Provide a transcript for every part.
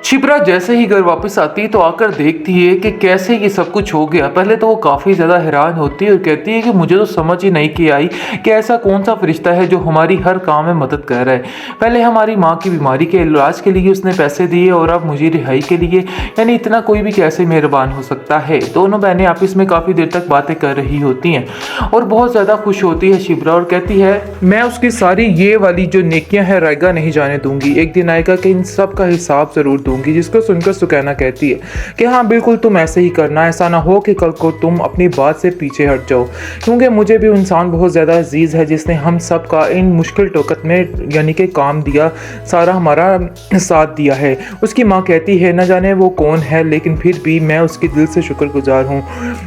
शिप्रा जैसे ही घर वापस आती है तो आकर देखती है कि कैसे ये सब कुछ हो गया। पहले तो वो काफ़ी ज़्यादा हैरान होती है और कहती है कि मुझे तो समझ ही नहीं की आई कि ऐसा कौन सा फरिश्ता है जो हमारी हर काम में मदद कर रहा है। पहले हमारी माँ की बीमारी के इलाज के लिए उसने पैसे दिए और अब मुझे रिहाई के लिए, यानी इतना कोई भी कैसे मेहरबान हो सकता है। दोनों बहनें आपस में काफ़ी देर तक बातें कर रही होती हैं और बहुत ज़्यादा खुश होती है शिप्रा और कहती है मैं उसकी सारी ये वाली जो नेकियां हैं रायगा नहीं जाने दूंगी। एक दिन आएगा कि इन सब का हिसाब ज़रूर दूंगी। जिसको सुनकर सुकैना कहती है कि हाँ बिल्कुल तुम ऐसे ही करना, ऐसा ना हो कि कल को तुम अपनी बात से पीछे हट जाओ, क्योंकि मुझे भी इंसान बहुत ज़्यादा अजीज़ है जिसने हम सब का इन मुश्किल टोकत में यानी कि काम दिया, सारा हमारा साथ दिया है। उसकी माँ कहती है न जाने वो कौन है लेकिन फिर भी मैं उसकी दिल से शुक्रगुजार हूँ।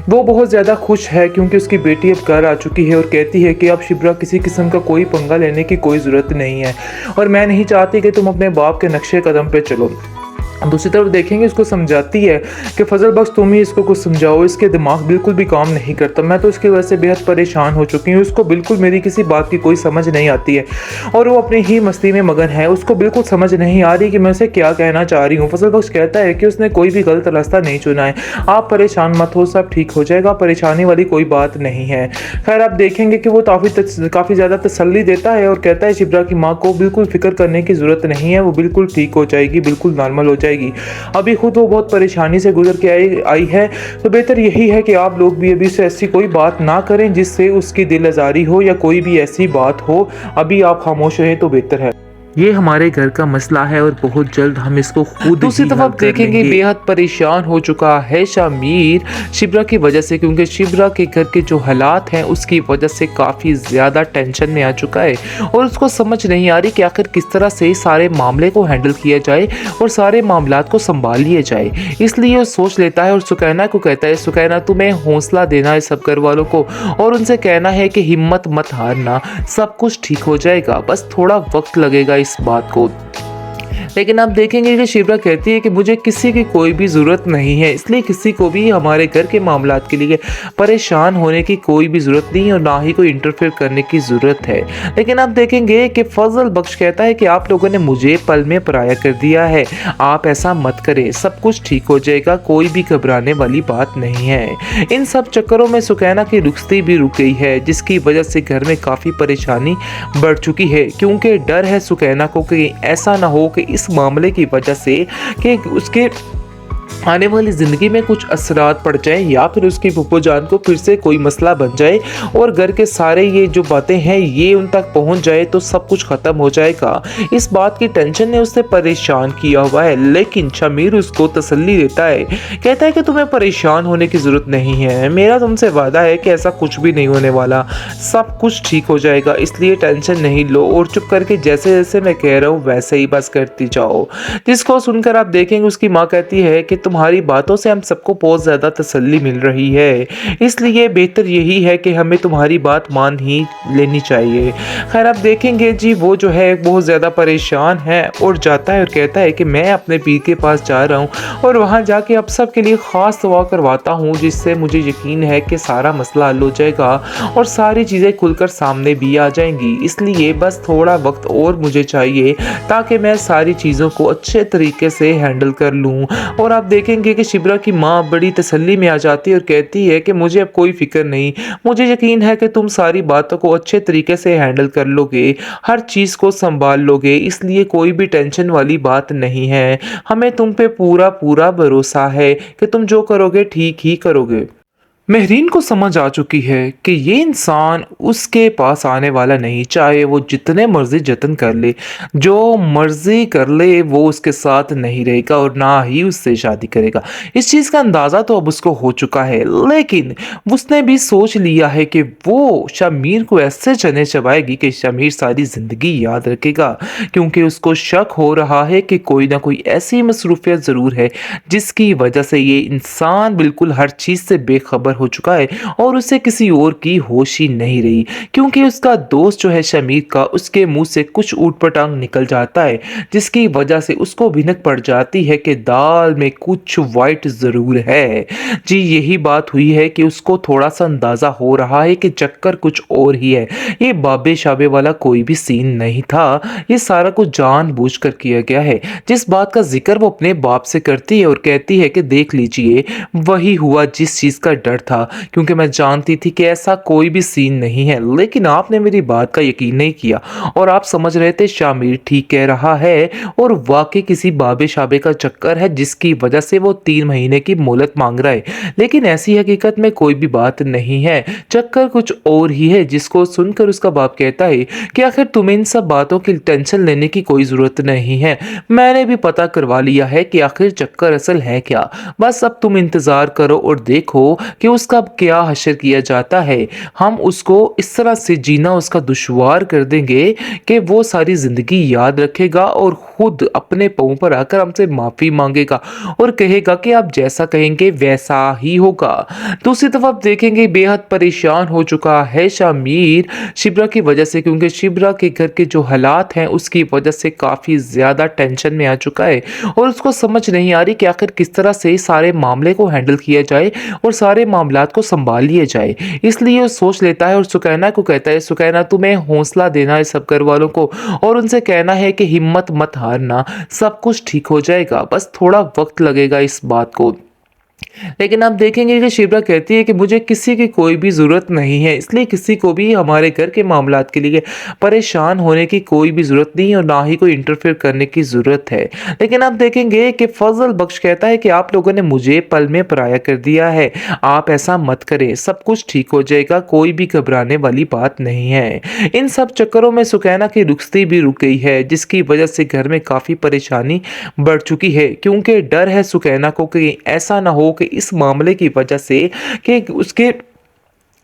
वो बहुत ज़्यादा खुश है क्योंकि उसकी बेटी अब घर आ चुकी है और कहती है कि अब शिप्रा किसी किस्म का कोई पंगा लेने की कोई ज़रूरत नहीं है और मैं नहीं चाहती कि तुम अपने बाप के नक्शे कदम पे चलो। दूसरी तरफ देखेंगे उसको समझाती है कि फजल बख्श तुम ही इसको कुछ समझाओ, इसके दिमाग बिल्कुल भी काम नहीं करता, मैं तो इसकी वजह से बेहद परेशान हो चुकी हूँ। उसको बिल्कुल मेरी किसी बात की कोई समझ नहीं आती है और वो अपनी ही मस्ती में मगन है। उसको बिल्कुल समझ नहीं आ रही कि मैं उसे क्या कहना चाह रही हूँ। फजल बख्श कहता है कि उसने कोई भी गलत रास्ता नहीं चुना है, आप परेशान मत हो, सब ठीक हो जाएगा, परेशानी वाली कोई बात नहीं है। खैर आप देखेंगे कि वो काफ़ी ज़्यादा तसल्ली देता है और कहता है शिप्रा की माँ को बिल्कुल फिक्र करने की ज़रूरत नहीं है, वो बिल्कुल ठीक हो जाएगी, बिल्कुल नॉर्मल हो जाएगी। अभी खुद वो बहुत परेशानी से गुजर के आई है, तो बेहतर यही है कि आप लोग भी अभी से ऐसी कोई बात ना करें जिससे उसकी दिल आज़ारी हो या कोई भी ऐसी बात हो। अभी आप खामोश रहें तो बेहतर है। ये हमारे घर का मसला है और बहुत जल्द हम इसको खुद दूसरी तरफ देखेंगे बेहद परेशान हो चुका है शामिर शिप्रा की वजह से, क्योंकि शिप्रा के घर के जो हालात हैं उसकी वजह से काफ़ी ज़्यादा टेंशन में आ चुका है और उसको समझ नहीं आ रही कि आखिर किस तरह से सारे मामले को हैंडल किया जाए और सारे मामलात को संभाल लिया जाए। इसलिए वो सोच लेता है और सुकैना को कहता है सुकैना तुम्हें हौसला देना है सब घर वालों को और उनसे कहना है कि हिम्मत मत हारना, सब कुछ ठीक हो जाएगा, बस थोड़ा वक्त लगेगा इस बात को। लेकिन आप देखेंगे कि शिप्रा कहती है कि मुझे किसी की कोई भी ज़रूरत नहीं है, इसलिए किसी को भी हमारे घर के मामलात के लिए परेशान होने की कोई भी ज़रूरत नहीं और ना ही कोई इंटरफेयर करने की ज़रूरत है। लेकिन आप देखेंगे कि फजल बख्श कहता है कि आप लोगों ने मुझे पल में पराया कर दिया है, आप ऐसा मत करें, सब कुछ ठीक हो जाएगा, कोई भी घबराने वाली बात नहीं है। इन सब चक्करों में सुकैना की रुखसती भी रुक गई है जिसकी वजह से घर में काफ़ी परेशानी बढ़ चुकी है, क्योंकि डर है सुकैना को कि ऐसा ना हो कि इस मामले की वजह से कि उसके आने वाली ज़िंदगी में कुछ असरात पड़ जाए या फिर उसकी फूफो जान को फिर से कोई मसला बन जाए और घर के सारे ये जो बातें हैं ये उन तक पहुंच जाए तो सब कुछ ख़त्म हो जाएगा। इस बात की टेंशन ने उसे परेशान किया हुआ है, लेकिन शमीर उसको तसल्ली देता है, कहता है कि तुम्हें परेशान होने की ज़रूरत नहीं है, मेरा तुमसे वादा है कि ऐसा कुछ भी नहीं होने वाला, सब कुछ ठीक हो जाएगा, इसलिए टेंशन नहीं लो और चुप करके जैसे जैसे मैं कह रहा हूँ वैसे ही बस करती जाओ। जिसको सुनकर आप देखेंगे उसकी माँ कहती है कि तुम्हारी बातों से हम सबको बहुत ज़्यादा तसल्ली मिल रही है, इसलिए बेहतर यही है कि हमें तुम्हारी बात मान ही लेनी चाहिए। खैर आप देखेंगे जी वो जो है बहुत ज़्यादा परेशान है और जाता है और कहता है कि मैं अपने पीर के पास जा रहा हूँ और वहाँ जाके अब सब के लिए ख़ास दुआ करवाता हूँ जिससे मुझे यकीन है कि सारा मसला हल हो जाएगा और सारी चीज़ें खुलकर सामने भी आ जाएंगी। इसलिए बस थोड़ा वक्त और मुझे चाहिए ताकि मैं सारी चीज़ों को अच्छे तरीके से हैंडल कर लूँ। और आप देखेंगे कि शिप्रा की माँ बड़ी तसल्ली में आ जाती है और कहती है कि मुझे अब कोई फिक्र नहीं, मुझे यकीन है कि तुम सारी बातों को अच्छे तरीके से हैंडल कर लोगे, हर चीज़ को संभाल लोगे, इसलिए कोई भी टेंशन वाली बात नहीं है, हमें तुम पे पूरा पूरा भरोसा है कि तुम जो करोगे ठीक ही करोगे। महरीन को समझ आ चुकी है कि ये इंसान उसके पास आने वाला नहीं, चाहे वो जितने मर्जी जतन कर ले, जो मर्जी कर ले, वो उसके साथ नहीं रहेगा और ना ही उससे शादी करेगा। इस चीज़ का अंदाज़ा तो अब उसको हो चुका है, लेकिन उसने भी सोच लिया है कि वो शमीर को ऐसे चने चबाएगी कि शमीर सारी ज़िंदगी याद रखेगा, क्योंकि उसको शक हो रहा है कि कोई ना कोई ऐसी मसरूफियत ज़रूर है जिसकी वजह से ये इंसान बिल्कुल हर चीज़ से बेखबर हो चुका है और उसे किसी और की होश ही नहीं रही, क्योंकि उसका दोस्त जो है शमीर का, उसके मुंह से कुछ ऊटपटांग निकल जाता है, जिसकी वजह से उसको भनक पड़ जाती है कि दाल में कुछ वाइट ज़रूर है। जी, यही बात हुई है कि उसको थोड़ा-सा अंदाज़ा हो रहा है कि चक्कर कुछ और ही है। ये बाबे-शाबे वाला कोई भी सीन नहीं था, ये सारा कुछ जानबूझकर किया गया है। जिस बात का ज़िक्र वो अपने बाप से करती है और कहती है कि देख लीजिए, वही हुआ जिस चीज़ का डर था, क्योंकि मैं जानती थी कि ऐसा कोई भी सीन नहीं है, लेकिन आपने मेरी बात का यकीन नहीं किया और आप समझ रहे थे शामिर ठीक कह रहा है और वाक़ई किसी बाबे-शाबे का चक्कर है, जिसकी वजह से वो 3 महीने की मोहलत माँग रहा है। लेकिन ऐसी हकीकत में कोई भी बात नहीं है, चक्कर कुछ और ही है। जिसको सुनकर उसका बाप कहता है कि आखिर तुम्हें इन सब बातों की टेंशन लेने की कोई ज़रूरत नहीं है, मैंने भी पता करवा लिया है कि आखिर चक्कर असल है क्या। बस अब तुम इंतज़ार करो और देखो कि उसका अब क्या हश्र किया जाता है। हम उसको इस तरह से जीना उसका दुश्वार कर देंगे कि वो सारी ज़िंदगी याद रखेगा और खुद अपने पाँव पर आकर हमसे माफ़ी माँगेगा और कहेगा कि आप जैसा कहेंगे वैसा ही होगा। दूसरी तरफ आप देखेंगे बेहद परेशान हो चुका है शामिर शिब्रा की वजह से, क्योंकि शिब्रा के घर के जो हालात हैं उसकी वजह से काफ़ी ज़्यादा टेंशन में आ चुका है और उसको समझ नहीं आ रही कि आखिर किस तरह से सारे मामले को हैंडल किया जाए और सारे मामलात को संभाल लिया जाए। इसलिए वो सोच लेता है और सुकैना को कहता है, सुकैना तुम्हें हौसला देना है सब घर वालों को और उनसे कहना है कि हिम्मत मत हारना, सब कुछ ठीक हो जाएगा, बस थोड़ा वक्त लगेगा इस बात को। लेकिन आप देखेंगे कि शिप्रा कहती है कि मुझे किसी की कोई भी ज़रूरत नहीं है, इसलिए किसी को भी हमारे घर के मामलात के लिए परेशान होने की कोई भी ज़रूरत नहीं है और ना ही कोई इंटरफेयर करने की ज़रूरत है। लेकिन आप देखेंगे कि फजल बख्श कहता है कि आप लोगों ने मुझे पल में पराया कर दिया है, आप ऐसा मत करें, सब कुछ ठीक हो जाएगा, कोई भी घबराने वाली बात नहीं है। इन सब चक्करों में सुकैना की रुखसती भी रुक गई है, जिसकी वजह से घर में काफ़ी परेशानी बढ़ चुकी है, क्योंकि डर है सुकैना को कि ऐसा ना हो कि इस मामले की वजह से कि उसके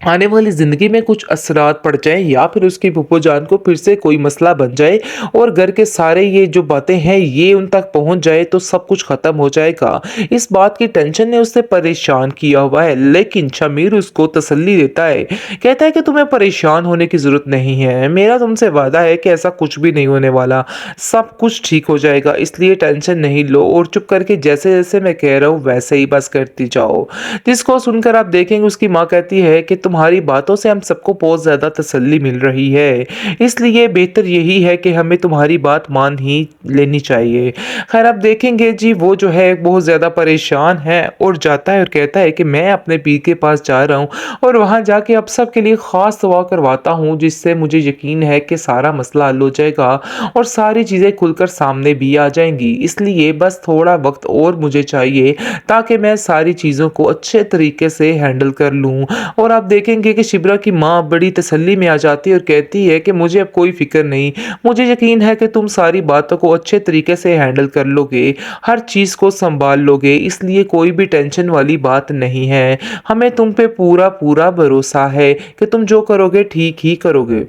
आने वाली ज़िंदगी में कुछ असरात पड़ जाएँ या फिर उसकी फूफो जान को फिर से कोई मसला बन जाए और घर के सारे ये जो बातें हैं ये उन तक पहुंच जाए तो सब कुछ ख़त्म हो जाएगा। इस बात की टेंशन ने उसे परेशान किया हुआ है, लेकिन शमीर उसको तसल्ली देता है, कहता है कि तुम्हें परेशान होने की ज़रूरत नहीं है, मेरा तुमसे वादा है कि ऐसा कुछ भी नहीं होने वाला, सब कुछ ठीक हो जाएगा, इसलिए टेंशन नहीं लो और चुप करके जैसे जैसे मैं कह रहा हूँ वैसे ही बस करती जाओ। जिसको सुनकर आप देखेंगे उसकी माँ कहती है कि तुम्हारी बातों से हम सबको बहुत ज़्यादा तसल्ली मिल रही है, इसलिए बेहतर यही है कि हमें तुम्हारी बात मान ही लेनी चाहिए। खैर आप देखेंगे जी वो जो है बहुत ज़्यादा परेशान है और जाता है और कहता है कि मैं अपने पीर के पास जा रहा हूँ और वहाँ जाके अब सब के लिए ख़ास दुआ करवाता हूँ, जिससे मुझे यकीन है कि सारा मसला हल हो जाएगा और सारी चीज़ें खुलकर सामने भी आ जाएंगी। इसलिए बस थोड़ा वक्त और मुझे चाहिए ताकि मैं सारी चीज़ों को अच्छे तरीके से हैंडल कर लूँ। और आप देखेंगे कि शिब्रा की माँ बड़ी तसल्ली में आ जाती है और कहती है कि मुझे अब कोई फ़िक्र नहीं, मुझे यकीन है कि तुम सारी बातों को अच्छे तरीके से हैंडल कर लोगे, हर चीज़ को संभाल लोगे, इसलिए कोई भी टेंशन वाली बात नहीं है। हमें तुम पे पूरा पूरा भरोसा है कि तुम जो करोगे ठीक ही करोगे।